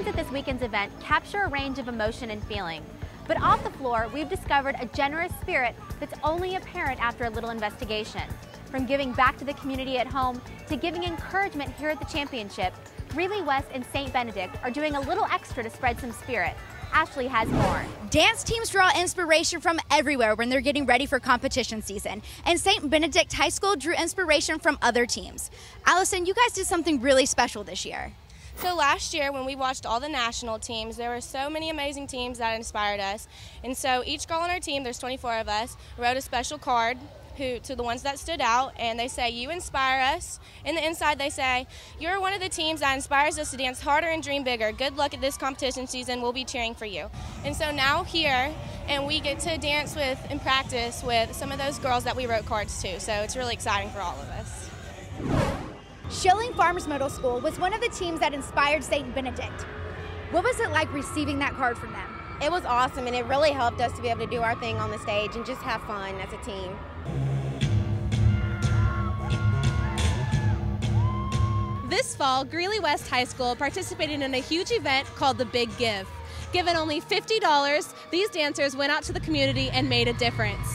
scenes at this weekend's event capture a range of emotion and feeling. But off the floor, we've discovered a generous spirit that's only apparent after a little investigation. From giving back to the community at home to giving encouragement here at the championship, Greeley West and St. Benedict are doing a little extra to spread some spirit. Ashley has more. Dance teams draw inspiration from everywhere when they're getting ready for competition season, and St. Benedict High School drew inspiration from other teams. Allison, you guys did something really special this year. So last year when we watched all the national teams, there were so many amazing teams that inspired us. And so each girl on our team, there's 24 of us, wrote a special card to the ones that stood out, and they say, "You inspire us." In the inside they say, "You're one of the teams that inspires us to dance harder and dream bigger. Good luck at this competition season. We'll be cheering for you." And so now here, and we get to dance with and practice with some of those girls that we wrote cards to. So it's really exciting for all of us. Schilling Farms Middle School was one of the teams that inspired St. Benedict. What was it like receiving that card from them? It was awesome, and it really helped us to be able to do our thing on the stage and just have fun as a team. This fall, Greeley West High School participated in a huge event called the Big Give. Given only $50, these dancers went out to the community and made a difference.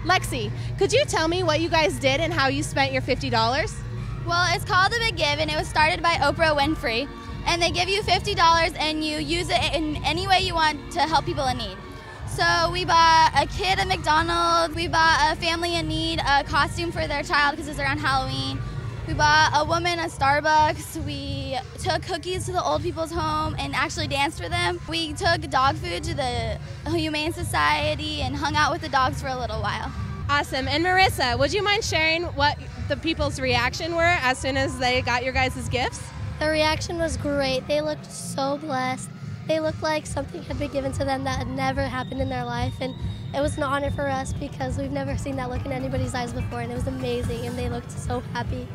Lexi, could you tell me what you guys did and how you spent your $50? Well, it's called the Big Give, and it was started by Oprah Winfrey. And they give you $50 and you use it in any way you want to help people in need. So we bought a kid at McDonald's, we bought a family in need a costume for their child because it's around Halloween. We bought a woman a Starbucks, we took cookies to the old people's home and actually danced for them. We took dog food to the Humane Society and hung out with the dogs for a little while. Awesome. And Marissa, would you mind sharing what the people's reaction were as soon as they got your guys' gifts? The reaction was great. They looked so blessed. They looked like something had been given to them that had never happened in their life, and it was an honor for us because we've never seen that look in anybody's eyes before, and it was amazing, and they looked so happy.